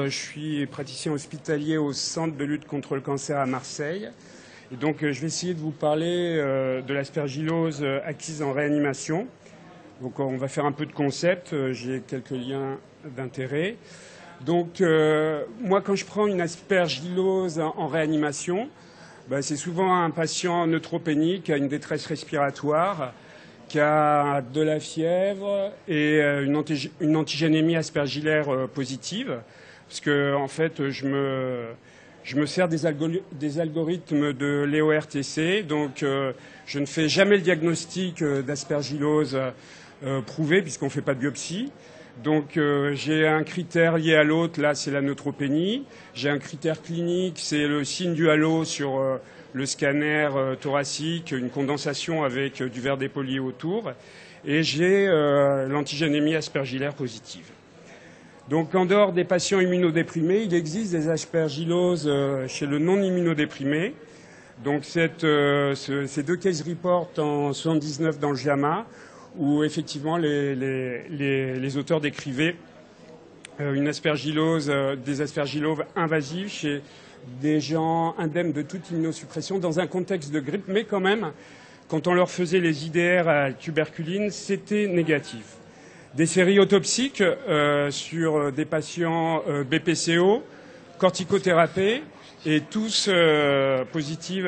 Je suis praticien hospitalier au Centre de lutte contre le cancer à Marseille. Et donc, je vais essayer de vous parler de l'aspergillose acquise en réanimation. Donc, on va faire un peu de concept. J'ai quelques liens d'intérêt. Donc, moi, quand je prends une aspergillose en réanimation, c'est souvent un patient neutropénique qui a une détresse respiratoire, qui a de la fièvre et une antigénémie aspergillaire positive. Parce que, en fait, je me sers des algorithmes de l'EORTC. Donc, je ne fais jamais le diagnostic d'aspergillose prouvé, puisqu'on ne fait pas de biopsie. Donc, j'ai un critère lié à l'autre. Là, c'est la neutropénie. J'ai un critère clinique, c'est le signe du halo sur le scanner thoracique, une condensation avec du verre dépoli autour. Et j'ai l'antigénémie aspergillaire positive. Donc, en dehors des patients immunodéprimés, il existe des aspergilloses chez le non-immunodéprimé. Donc, ces deux case reports en 79 dans le JAMA, où effectivement les auteurs décrivaient une aspergillose, des aspergilloses invasives chez des gens indemnes de toute immunosuppression dans un contexte de grippe, mais quand même, quand on leur faisait les IDR à tuberculine, c'était négatif. Des séries autopsiques sur des patients BPCO, corticothérapie, et tous positifs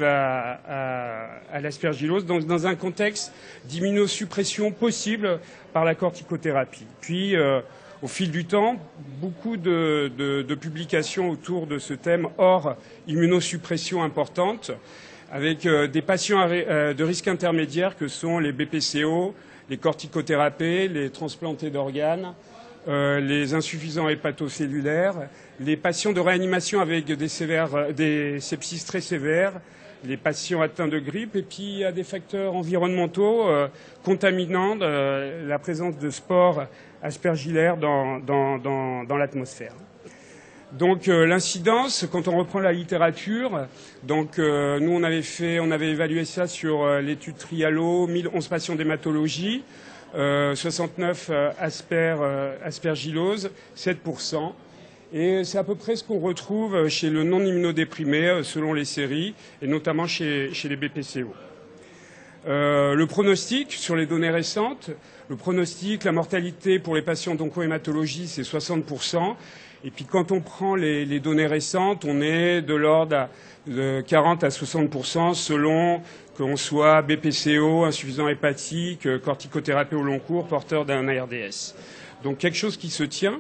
à l'aspergillose, donc dans un contexte d'immunosuppression possible par la corticothérapie. Puis, au fil du temps, beaucoup de publications autour de ce thème hors immunosuppression importante, avec des patients de risque intermédiaire que sont les BPCO, les corticothérapies, les transplantés d'organes, les insuffisants hépatocellulaires, les patients de réanimation avec des sepsis très sévères, les patients atteints de grippe, et puis il y a des facteurs environnementaux contaminants, la présence de spores aspergillaires dans l'atmosphère. Donc l'incidence, quand on reprend la littérature, donc nous on avait évalué ça sur l'étude Trialo, 1011 patients d'hématologie, 69 aspergillose, 7%. Et c'est à peu près ce qu'on retrouve chez le non-immunodéprimé, selon les séries, et notamment chez les BPCO. Le pronostic, sur les données récentes, la mortalité pour les patients d'oncohématologie, c'est 60%. Et puis quand on prend les données récentes, on est de l'ordre de 40 à 60% selon qu'on soit BPCO, insuffisant hépatique, corticothérapie au long cours, porteur d'un ARDS. Donc quelque chose qui se tient.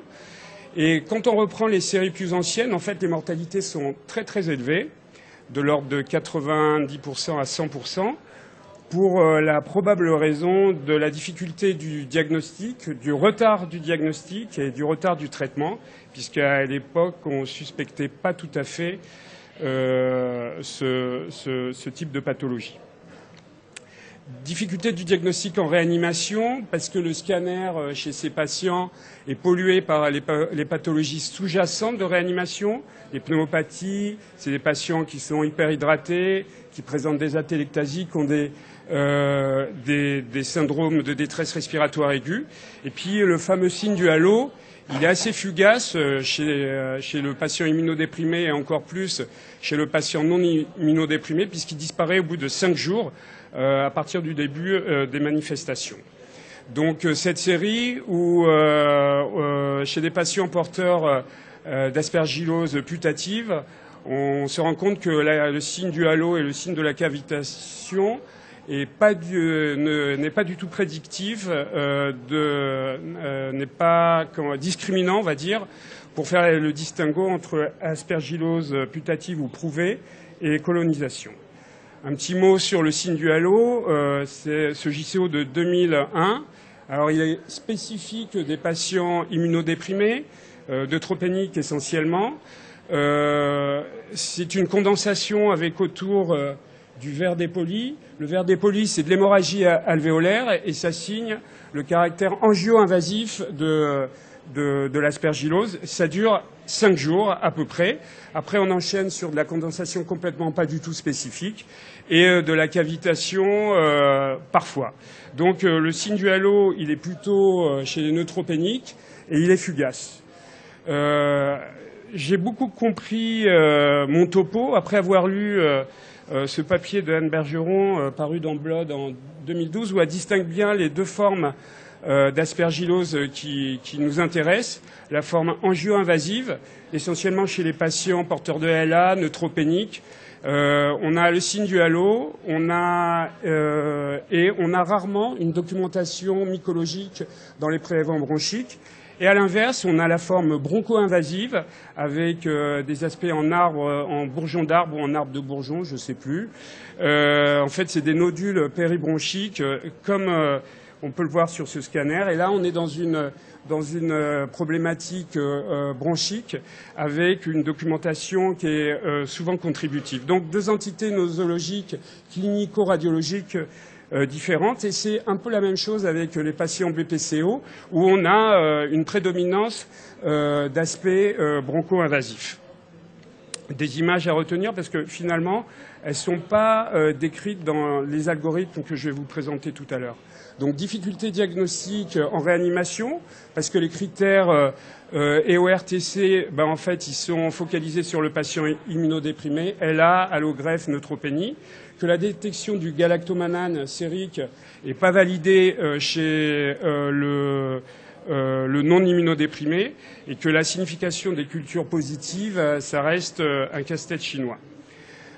Et quand on reprend les séries plus anciennes, en fait, les mortalités sont très très élevées, de l'ordre de 90% à 100%, pour la probable raison de la difficulté du diagnostic, du retard du diagnostic et du retard du traitement, puisqu'à l'époque, on ne suspectait pas tout à fait ce type de pathologie. Difficulté du diagnostic en réanimation, parce que le scanner chez ces patients est pollué par les pathologies sous-jacentes de réanimation. Les pneumopathies, c'est des patients qui sont hyperhydratés, qui présentent des atélectasies, qui ont des syndromes de détresse respiratoire aiguë. Et puis le fameux signe du halo, il est assez fugace chez le patient immunodéprimé et encore plus chez le patient non immunodéprimé, puisqu'il disparaît au bout de 5 jours à partir du début des manifestations. Donc cette série où chez des patients porteurs d'aspergillose putative, on se rend compte que le signe du halo et le signe de la cavitation n'est pas du tout prédictif, n'est pas discriminant, on va dire, pour faire le distinguo entre aspergillose putative ou prouvée et colonisation. Un petit mot sur le signe du halo, c'est ce JCO de 2001. Alors il est spécifique des patients immunodéprimés, neutropéniques essentiellement. C'est une condensation avec autour du verre dépoli. Le verre dépoli, c'est de l'hémorragie alvéolaire et ça signe le caractère angio-invasif de l'aspergillose. Ça dure 5 jours à peu près. Après, on enchaîne sur de la condensation complètement pas du tout spécifique et de la cavitation parfois. Donc le signe du halo, il est plutôt chez les neutropéniques et il est fugace. J'ai beaucoup compris mon topo après avoir lu ce papier de Anne Bergeron paru dans Blood en 2012 où elle distingue bien les deux formes d'aspergillose qui nous intéressent. La forme angio-invasive, essentiellement chez les patients porteurs de LA, neutropéniques. On a le signe du halo, et on a rarement une documentation mycologique dans les prélèvements bronchiques. Et à l'inverse, on a la forme broncho-invasive avec des aspects en arbre, en bourgeon d'arbre ou en arbre de bourgeon, je ne sais plus. En fait, c'est des nodules péribronchiques, comme on peut le voir sur ce scanner. Et là, on est dans une problématique bronchique avec une documentation qui est souvent contributive. Donc, deux entités nosologiques clinico-radiologiques différentes. Et c'est un peu la même chose avec les patients BPCO, où on a une prédominance d'aspects broncho-invasifs. Des images à retenir parce que finalement, elles ne sont pas décrites dans les algorithmes que je vais vous présenter tout à l'heure. Donc, difficulté diagnostique en réanimation, parce que les critères EORTC, en fait, ils sont focalisés sur le patient immunodéprimé, LA, allogreffe, neutropénie, que la détection du galactomanane sérique n'est pas validée chez le non-immunodéprimé, et que la signification des cultures positives, ça reste un casse-tête chinois.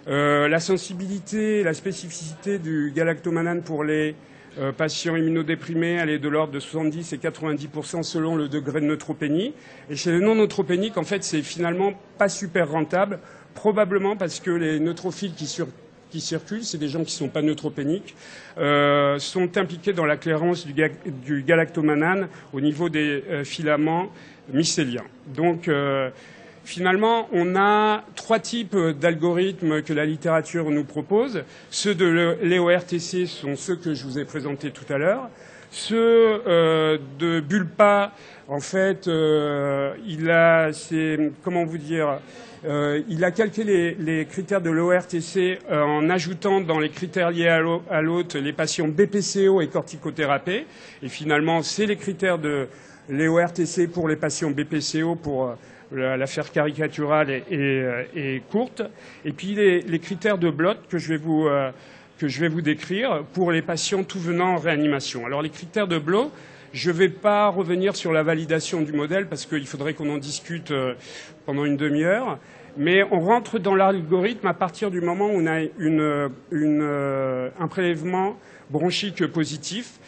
La sensibilité, la spécificité du galactomanane pour les patients immunodéprimés, elle est de l'ordre de 70 et 90% selon le degré de neutropénie. Et chez les non-neutropéniques, en fait, c'est finalement pas super rentable, probablement parce que les neutrophiles qui circulent, c'est des gens qui ne sont pas neutropéniques, sont impliqués dans la clairance du galactomanane au niveau des filaments mycéliens. Donc, finalement, on a trois types d'algorithmes que la littérature nous propose. Ceux de l'EORTC sont ceux que je vous ai présentés tout à l'heure. Ceux de Bulpa, en fait, il a calqué les critères de l'ORTC en ajoutant dans les critères liés à l'hôte les patients BPCO et corticothérapie. Et finalement, c'est les critères de l'EORTC pour les patients BPCO pour l'affaire caricaturale et courte. Et puis les critères de Blot que je vais vous décrire pour les patients tout venant en réanimation. Alors les critères de Blot, je ne vais pas revenir sur la validation du modèle parce qu'il faudrait qu'on en discute pendant une demi-heure. Mais on rentre dans l'algorithme à partir du moment où on a un prélèvement bronchique positif.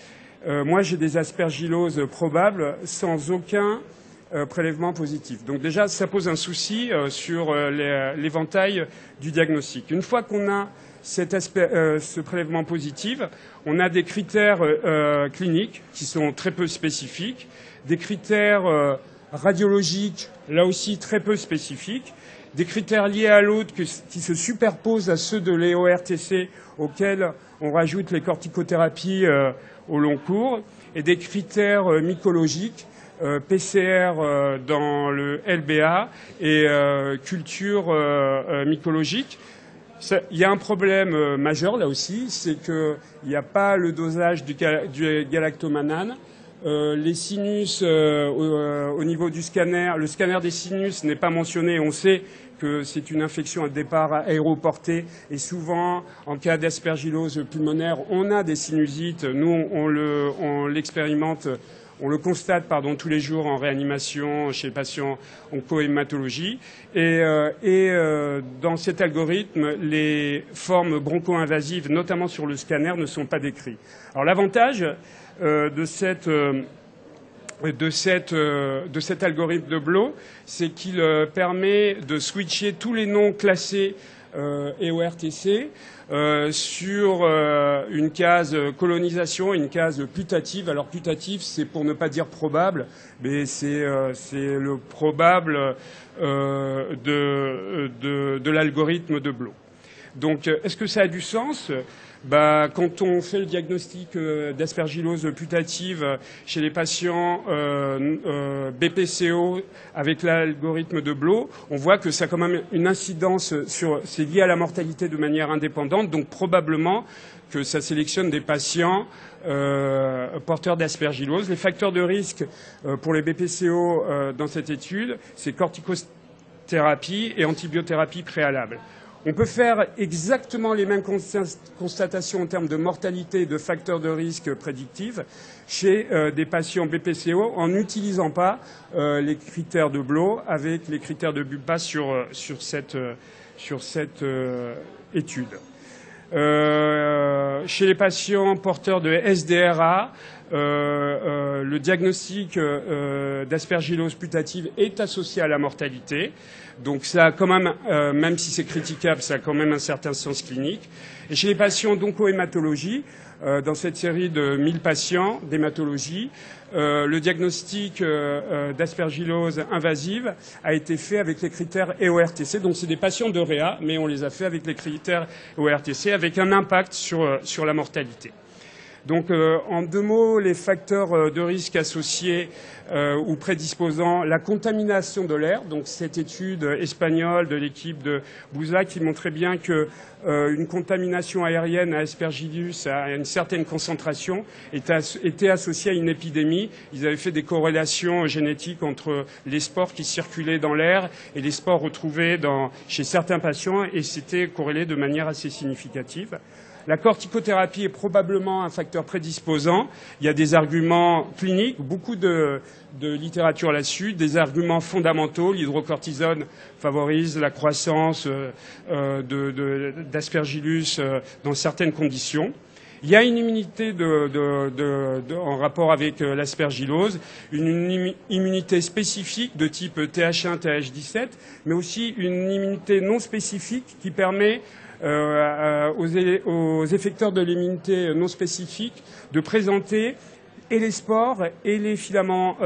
Moi, j'ai des aspergilloses probables sans aucun prélèvement positif. Donc déjà, ça pose un souci sur l'éventail du diagnostic. Une fois qu'on a ce prélèvement positif, on a des critères cliniques qui sont très peu spécifiques, des critères radiologiques, là aussi très peu spécifiques, des critères liés à l'autre qui se superposent à ceux de l'EORTC auxquels on rajoute les corticothérapies au long cours, et des critères mycologiques, PCR dans le LBA et culture mycologique. Il y a un problème majeur là aussi, c'est qu'il n'y a pas le dosage du galactomanane. Les sinus au niveau du scanner, le scanner des sinus n'est pas mentionné. On sait que c'est une infection à départ aéroportée et souvent, en cas d'aspergillose pulmonaire, on a des sinusites. Nous, on l'expérimente. On le constate tous les jours en réanimation chez les patients en cohématologie. Et dans cet algorithme, les formes broncho-invasives, notamment sur le scanner, ne sont pas décrites. Alors l'avantage de cet algorithme de Blot, c'est qu'il permet de switcher tous les noms classés EORTC sur une case colonisation et une case putative. Alors putative, c'est pour ne pas dire probable, mais c'est le probable de l'algorithme de Blot. Donc, est-ce que ça a du sens ? Quand on fait le diagnostic d'aspergillose putative chez les patients BPCO avec l'algorithme de Bloch, on voit que ça a quand même une incidence c'est lié à la mortalité de manière indépendante, donc probablement que ça sélectionne des patients porteurs d'aspergillose. Les facteurs de risque pour les BPCO dans cette étude, c'est corticothérapie et antibiothérapie préalable. On peut faire exactement les mêmes constatations en termes de mortalité et de facteurs de risque prédictifs chez des patients BPCO en n'utilisant pas les critères de Bloch avec les critères de Bupa sur cette étude. Chez les patients porteurs de SDRA, le diagnostic d'aspergillose putative est associé à la mortalité. Donc ça a quand même si c'est critiquable, ça a quand même un certain sens clinique. Et chez les patients d'oncohématologie, dans cette série de 1000 patients d'hématologie, le diagnostic d'aspergillose invasive a été fait avec les critères EORTC. Donc c'est des patients de réa, mais on les a fait avec les critères EORTC, avec un impact sur la mortalité. Donc, en 2 mots, les facteurs de risque associés ou prédisposants, la contamination de l'air. Donc, cette étude espagnole de l'équipe de Bouza qui montrait bien que une contamination aérienne à Aspergillus à une certaine concentration était associée à une épidémie. Ils avaient fait des corrélations génétiques entre les spores qui circulaient dans l'air et les spores retrouvés chez certains patients, et c'était corrélé de manière assez significative. La corticothérapie est probablement un facteur prédisposant. Il y a des arguments cliniques, beaucoup de littérature là-dessus, des arguments fondamentaux. L'hydrocortisone favorise la croissance d'aspergillus dans certaines conditions. Il y a une immunité en rapport avec l'aspergillose, une immunité spécifique de type TH1, TH17, mais aussi une immunité non spécifique qui permet aux effecteurs de l'immunité non spécifique de présenter et les spores et les filaments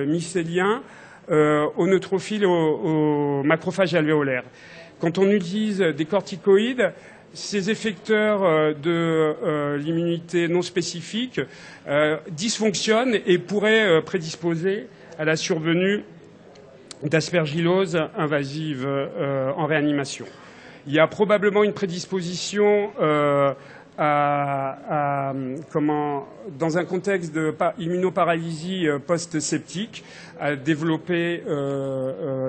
mycéliens aux neutrophiles, aux macrophages alvéolaires. Quand on utilise des corticoïdes, ces effecteurs de l'immunité non spécifique dysfonctionnent et pourraient prédisposer à la survenue d'aspergillose invasive en réanimation. Il y a probablement une prédisposition dans un contexte d'immunoparalysie post-septique, à développer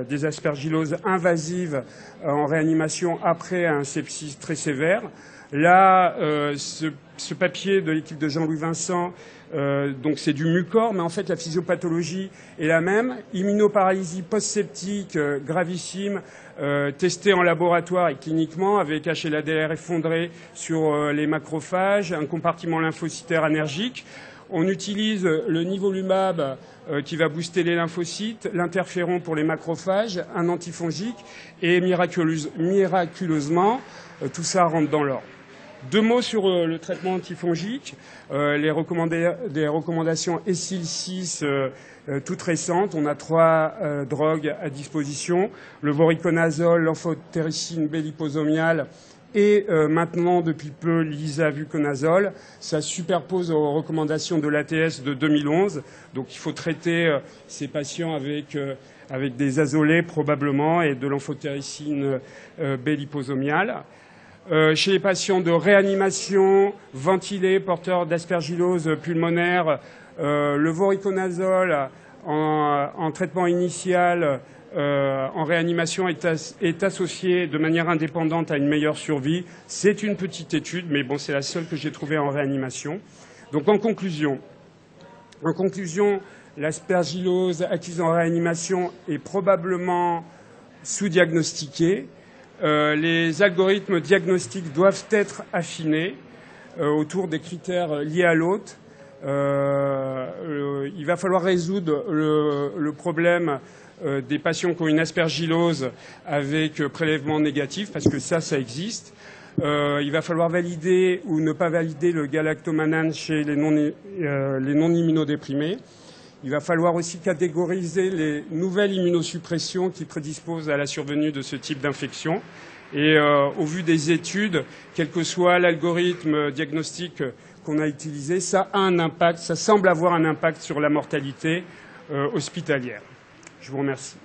des aspergilloses invasives en réanimation après un sepsis très sévère. Là, ce papier de l'équipe de Jean-Louis Vincent, donc c'est du mucor, mais en fait la physiopathologie est la même. Immunoparalysie post-septique gravissime, testée en laboratoire et cliniquement avec HLA-DR effondré sur les macrophages, un compartiment lymphocytaire anergique. On utilise le nivolumab qui va booster les lymphocytes, l'interféron pour les macrophages, un antifongique, et miraculeusement, tout ça rentre dans l'ordre. 2 mots sur le traitement antifongique, des recommandations ESIL-6 toutes récentes. On a 3 drogues à disposition, le voriconazole, l'amphotericine B-liposomiale et maintenant depuis peu l'isavuconazole. Ça superpose aux recommandations de l'ATS de 2011. Donc il faut traiter ces patients avec des azolés probablement et de l'amphotericine B-liposomiale. Chez les patients de réanimation ventilés, porteurs d'aspergillose pulmonaire, le voriconazole en traitement initial en réanimation est associé de manière indépendante à une meilleure survie. C'est une petite étude, mais bon, c'est la seule que j'ai trouvée en réanimation. Donc en conclusion, l'aspergillose acquise en réanimation est probablement sous-diagnostiquée. Les algorithmes diagnostiques doivent être affinés autour des critères liés à l'hôte. Il va falloir résoudre le problème des patients qui ont une aspergillose avec prélèvement négatif, parce que ça existe. Il va falloir valider ou ne pas valider le galactomannan chez les non immunodéprimés. Il va falloir aussi catégoriser les nouvelles immunosuppressions qui prédisposent à la survenue de ce type d'infection. Et au vu des études, quel que soit l'algorithme diagnostique qu'on a utilisé, ça a un impact, ça semble avoir un impact sur la mortalité hospitalière. Je vous remercie.